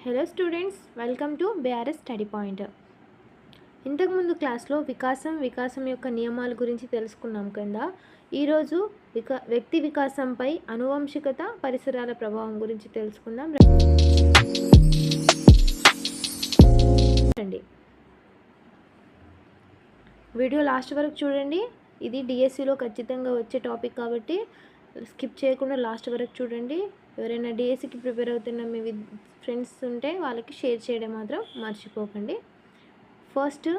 Hello students, welcome to BRS study point. ఇంతకుముందు క్లాస్లో వికాసం యొక్క నియమాల గురించి తెలుసుకున్నాం కదా. ఈరోజు వ్యక్తి వికాసంపై అనువంశికత పరిసరాల ప్రభావం గురించి తెలుసుకుందాం రండి. వీడియో లాస్ట్ వరకు చూడండి. ఇది డిఎస్సిలో ఖచ్చితంగా వచ్చే టాపిక్ కాబట్టి స్కిప్ చేయకుండా లాస్ట్ వరకు చూడండి. ఎవరైనా డిఎస్సికి ప్రిపేర్ అవుతున్న మీ ఫ్రెండ్స్ ఉంటే వాళ్ళకి షేర్ చేయడం మాత్రం మర్చిపోకండి. ఫస్ట్,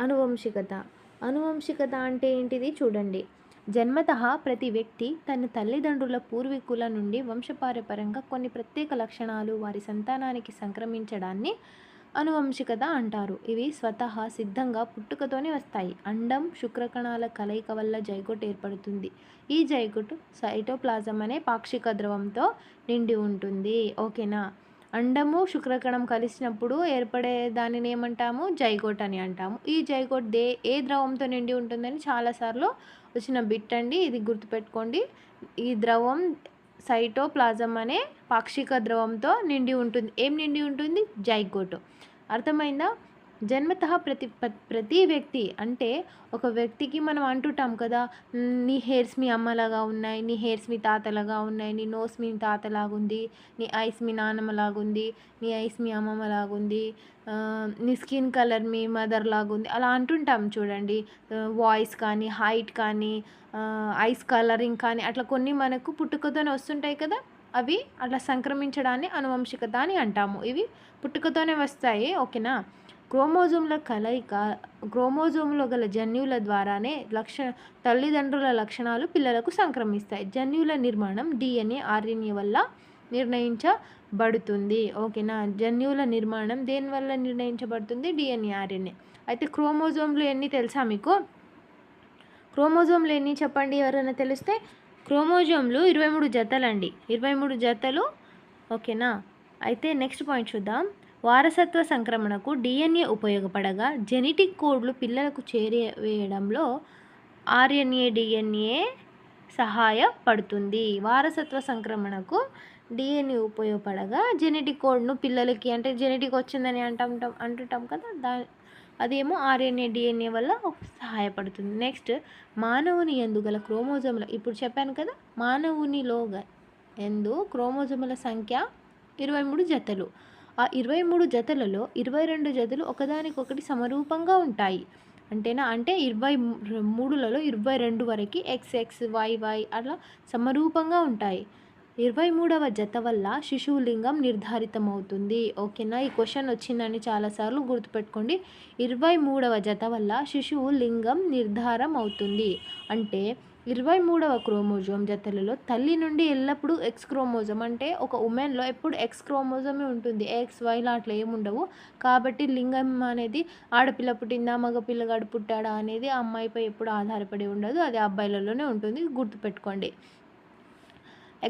అనువంశికత అంటే ఏంటిది చూడండి. జన్మతః ప్రతి వ్యక్తి తన తల్లిదండ్రుల పూర్వీకుల నుండి వంశపారంపర్యంగా కొన్ని ప్రత్యేక లక్షణాలు వారి సంతానానికి సంక్రమించడాన్ని అనువంశికత అంటారు. ఇవి స్వతహా సిద్ధంగా పుట్టుకతోనే వస్తాయి. అండం శుక్రకణాల కలయిక వల్ల జైగోట్ ఏర్పడుతుంది. ఈ జైగోట్ సైటోప్లాజం అనే పాక్షిక ద్రవంతో నిండి ఉంటుంది. ఓకేనా. అండము శుక్రకణం కలిసినప్పుడు ఏర్పడే దానిని ఏమంటాము? జైగోట్ అని అంటాము. ఈ జైగోట్ ఏ ద్రవంతో నిండి ఉంటుందని చాలాసార్లు వచ్చిన బిట్ అండి, ఇది గుర్తుపెట్టుకోండి. ఈ ద్రవం సైటోప్లాజం అనే పాక్షిక ద్రవంతో నిండి ఉంటుంది. ఏం నిండి ఉంటుంది? జైగోట్. అర్థమైందా? జన్మతః ప్రతి వ్యక్తి అంటే ఒక వ్యక్తికి మనం అంటుంటాం కదా, నీ హెయిర్స్ మీ అమ్మలాగా ఉన్నాయి, నీ హెయిర్స్ మీ తాతలాగా ఉన్నాయి, నీ నోస్ మీ తాతలాగా ఉంది, నీ ఐస్ మీ నాన్నమ్మలాగా ఉంది, నీ ఐస్ మీ అమ్మమ్మలాగా ఉంది, నీ స్కిన్ కలర్ మీ మదర్ లాగా ఉంది, అలా అంటుంటాం చూడండి. వాయిస్ కానీ, హైట్ కానీ, ఐస్ కలరింగ్ కానీ, అట్లా కొన్ని మనకు పుట్టుకతోనే వస్తుంటాయి కదా. అవి అట్లా సంక్రమించడాన్ని అనువంశికత అని అంటాము. ఇవి పుట్టుకతోనే వస్తాయి. ఓకేనా. క్రోమోజోమ్లో గల జన్యువుల ద్వారానే తల్లిదండ్రుల లక్షణాలు పిల్లలకు సంక్రమిస్తాయి. జన్యువుల నిర్మాణం డిఎన్ఏ ఆర్ఎన్ఏ వల్ల నిర్ణయించబడుతుంది. ఓకేనా. జన్యువుల నిర్మాణం దేనివల్ల నిర్ణయించబడుతుంది? DNA RNA. అయితే క్రోమోజోమ్లు ఎన్ని తెలుసా మీకు? క్రోమోజోమ్లు ఎన్ని చెప్పండి ఎవరైనా తెలిస్తే. క్రోమోజోమ్లు 23 జతలండి. 23 జతలు. ఓకేనా. అయితే నెక్స్ట్ పాయింట్ చూద్దాం. వారసత్వ సంక్రమణకు డిఎన్ఏ ఉపయోగపడగా జెనెటిక్ కోడ్లు పిల్లలకు చేరవేయడంలో ఆర్ఎన్ఏ డిఎన్ఏ సహాయపడుతుంది. వారసత్వ సంక్రమణకు డిఎన్ఏ ఉపయోగపడగా జెనెటిక్ కోడ్ను పిల్లలకి, అంటే జెనెటిక్ వచ్చిందని అంటుంటాం కదా, అదేమో ఆర్ఎన్ఏ డిఎన్ఏ వల్ల సహాయపడుతుంది. నెక్స్ట్, మానవుని ఎందుగల క్రోమోజోముల, ఇప్పుడు చెప్పాను కదా, మానవునిలో ఎందు క్రోమోజోముల సంఖ్య 23 జతలు. ఆ 23 జతలలో 22 జతలు ఒకదానికొకటి సమరూపంగా ఉంటాయి. అంటేనా? అంటే 23లలో 22 వరకు XX YY అట్లా సమరూపంగా ఉంటాయి. 23వ జత వల్ల శిశువు లింగం నిర్ధారితమవుతుంది. ఓకేనా. ఈ క్వశ్చన్ వచ్చిందని చాలాసార్లు గుర్తుపెట్టుకోండి. 23వ జత వల్ల శిశువు లింగం నిర్ధారం అవుతుంది. అంటే 23వ క్రోమోజోమ్ జతలలో తల్లి నుండి ఎల్లప్పుడూ X క్రోమోజోమ్, అంటే ఒక ఉమెన్లో ఎప్పుడు X క్రోమోజోమే ఉంటుంది, XYలో అట్లా ఏముండవు. కాబట్టి లింగం అనేది ఆడపిల్ల పుట్టిందా మగ పిల్లగాడు పుట్టాడా అనేది ఆ అమ్మాయిపై ఎప్పుడు ఆధారపడి ఉండదు, అది అబ్బాయిలలోనే ఉంటుంది. గుర్తుపెట్టుకోండి.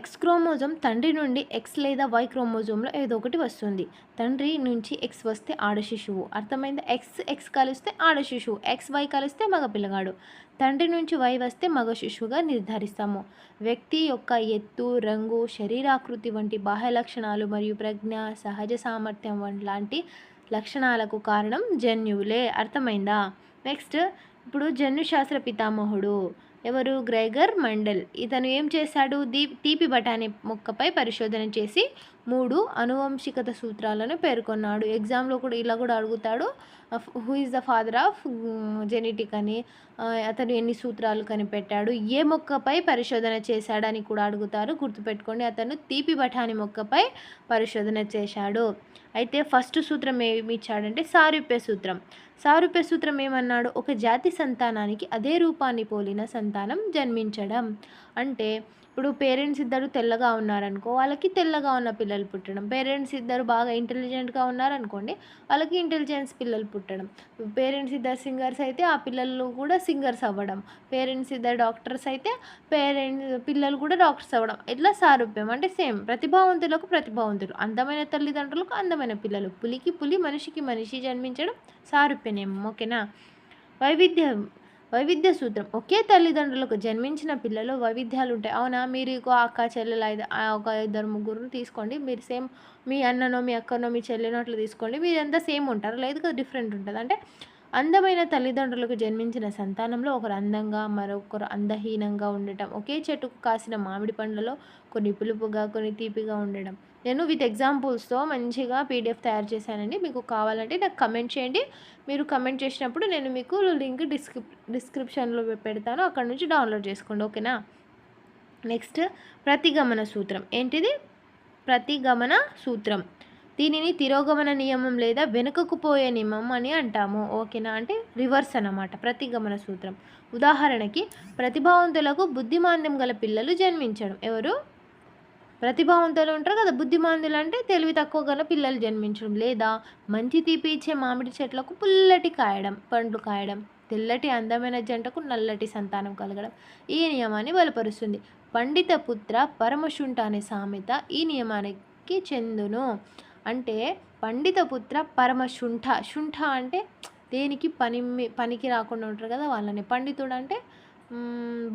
X క్రోమోజోమ్ తండ్రి నుండి X లేదా Y క్రోమోజోమ్లో ఏదో ఒకటి వస్తుంది. తండ్రి నుంచి X వస్తే ఆడ శిశువు. అర్థమైందా? X కలిస్తే ఆడ శిశువు, XY కలిస్తే మగ పిల్లగాడు. తండ్రి నుంచి Y వస్తే మగ శిశువుగా నిర్ధారిస్తాము. వ్యక్తి యొక్క ఎత్తు, రంగు, శరీరాకృతి వంటి బాహ్య లక్షణాలు మరియు ప్రజ్ఞ, సహజ సామర్థ్యం లాంటి లక్షణాలకు కారణం జన్యువులే. అర్థమైందా? నెక్స్ట్, ఇప్పుడు జన్యుశాస్త్ర పితామహుడు ఎవరు? Gregor Mendel. ఇతను ఏం చేశాడు? తీపి బఠానీ మొక్కపై పరిశోధన చేసి 3 అనువంశికత సూత్రాలను పేర్కొన్నాడు. ఎగ్జామ్లో కూడా ఇలా కూడా అడుగుతాడు, who is the father of genetic అని. అతను ఎన్ని సూత్రాలు కనిపెట్టాడు, ఏ మొక్కపై పరిశోధన చేశాడని కూడా అడుగుతారు. గుర్తుపెట్టుకోండి, అతను తీపి బఠానీ మొక్కపై పరిశోధన చేశాడు. అయితే ఫస్ట్ సూత్రం ఏమి ఇచ్చాడంటే సారూప్య సూత్రం. సారూప్య సూత్రం ఏమన్నాడు? ఒక జాతి సంతానానికి అదే రూపాన్ని పోలిన సంతానం జన్మించడం. అంటే ఇప్పుడు పేరెంట్స్ ఇద్దరు తెల్లగా ఉన్నారనుకో, వాళ్ళకి తెల్లగా ఉన్న పిల్లలు పుట్టడం. పేరెంట్స్ ఇద్దరు బాగా ఇంటెలిజెంట్గా ఉన్నారనుకోండి, వాళ్ళకి ఇంటెలిజెన్స్ పిల్లలు పుట్టడం. పేరెంట్స్ ఇద్దరు సింగర్స్ అయితే ఆ పిల్లలు కూడా సింగర్స్ అవ్వడం. పేరెంట్స్ ఇద్దరు డాక్టర్స్ అయితే పిల్లలు కూడా డాక్టర్స్ అవ్వడం. ఇట్లా సారూప్యం అంటే సేమ్. ప్రతిభావంతులకు ప్రతిభావంతులు, అందమైన తల్లిదండ్రులకు అందమైన పిల్లలు, పులికి పులి, మనిషికి మనిషి జన్మించడం సారూప్య నియమం. ఓకేనా. వైవిధ్య సూత్రం. ఒకే తల్లిదండ్రులకు జన్మించిన పిల్లలు వైవిధ్యాలు ఉంటాయి. అవునా? మీరు అక్క చెల్లెలు ఒక ఇద్దరు ముగ్గురు తీసుకోండి. మీరు సేమ్ మీ అన్ననో మీ అక్కనో మీ చెల్లెనో అట్లా తీసుకోండి. మీరంతా సేమ్ ఉంటారు, లేదు కదా డిఫరెంట్ ఉంటుంది. అంటే అందమైన తల్లిదండ్రులకు జన్మించిన సంతానంలో ఒకరు అందంగా మరొకరు అందహీనంగా ఉండటం. ఒకే చెట్టుకు కాసిన మామిడి పండ్లలో కొన్ని పులుపుగా కొన్ని తీపిగా ఉండడం. నేను విత్ ఎగ్జాంపుల్స్తో మంచిగా పీడిఎఫ్ తయారు చేశానండి. మీకు కావాలంటే నాకు కమెంట్ చేయండి. మీరు కమెంట్ చేసినప్పుడు నేను మీకు లింక్ డిస్క్రిప్షన్లో పెడతాను, అక్కడ నుంచి డౌన్లోడ్ చేసుకోండి. ఓకేనా? నెక్స్ట్ ప్రతిగమన సూత్రం. ఏంటిది? ప్రతిగమన సూత్రం. దీనిని తిరోగమన నియమం లేదా వెనుకకు పోయే నియమం అని అంటాము. ఓకేనా? అంటే రివర్స్ అన్నమాట ప్రతిగమన సూత్రం. ఉదాహరణకి ప్రతిభావంతులకు బుద్ధిమాంద్యం గల పిల్లలు జన్మించడం. ఎవరు? ప్రతిభావంతులు ఉంటారు కదా, బుద్ధిమాంద్యులు అంటే తెలివి తక్కువ గల పిల్లలు జన్మించడం. లేదా మంచి తీపి ఇచ్చే మామిడి చెట్లకు పుల్లటి పండ్లు కాయడం. తెల్లటి అందమైన జంటకు నల్లటి సంతానం కలగడం ఈ నియమాన్ని బలపరుస్తుంది. పండిత పుత్ర పరమశుంఠ అనే సామెత ఈ నియమానికి చెందును. అంటే పండిత పుత్ర పరమశుంఠ. శుంఠ అంటే దేనికి పనికి రాకుండా ఉంటారు కదా వాళ్ళని. పండితుడు అంటే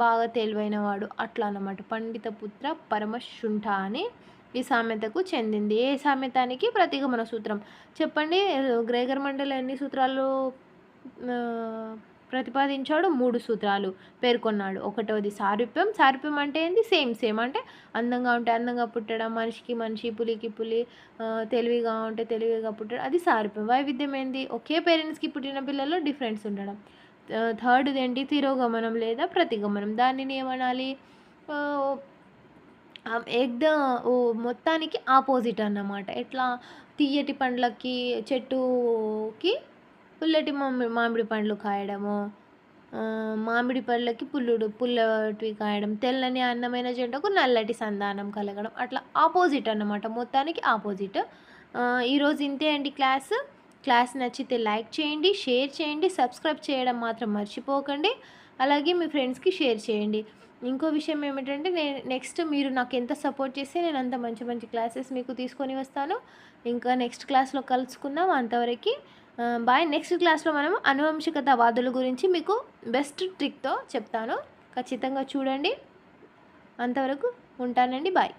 బాగా తెలివైన వాడు అట్లా అన్నమాట. పండిత పుత్ర పరమశుంఠ అని ఈ సామెతకు చెందింది. ఏ సామెతానికి? ప్రతిగమన సూత్రం. చెప్పండి, గ్రేగర్ మెండల్ ఎన్ని సూత్రాలు ప్రతిపాదించాడు? 3 సూత్రాలు పేర్కొన్నాడు. ఒకటోది సారూప్యం. సారూప్యం అంటే ఏంది? సేమ్ అంటే అందంగా ఉంటే అందంగా పుట్టడం, మనిషికి మనిషి, పులికి పులి, తెలివిగా ఉంటే తెలివిగా పుట్టడం, అది సారూప్యం. వైవిధ్యం ఏంది? ఒకే పేరెంట్స్కి పుట్టిన పిల్లల్లో డిఫరెన్స్ ఉండడం. థర్డ్ది ఏంటి? తిరోగమనం లేదా ప్రతిగమనం. దానిని ఏమనాలి? మొత్తానికి ఆపోజిట్ అన్నమాట. ఎట్లా? తీయటి పండ్లకి చెట్టుకి పుల్లటి మామిడి పండ్లు కాయడము, మామిడి పళ్ళకి పుల్లటివి కాయడం, తెల్లని అందమైన జంటకు నల్లటి సంతానం కలగడం, అట్లా ఆపోజిట్ అన్నమాట. మొత్తానికి ఆపోజిట్. ఈరోజు ఇంతే అండి క్లాస్ నచ్చితే లైక్ చేయండి, షేర్ చేయండి, సబ్స్క్రైబ్ చేయడం మాత్రం మర్చిపోకండి. అలాగే మీ ఫ్రెండ్స్కి షేర్ చేయండి. ఇంకో విషయం ఏమిటంటే, నెక్స్ట్ మీరు నాకు ఎంత సపోర్ట్ చేస్తే నేను అంత మంచి మంచి క్లాసెస్ మీకు తీసుకొని వస్తాను. ఇంకా నెక్స్ట్ క్లాస్లో కలుసుకుందాం. అంతవరకు బాయ్. నెక్స్ట్ క్లాస్లో మనం అనువంశికతావాదుల గురించి మీకు బెస్ట్ ట్రిక్తో చెప్తాను. ఖచ్చితంగా చూడండి. అంతవరకు ఉంటానండి. బాయ్.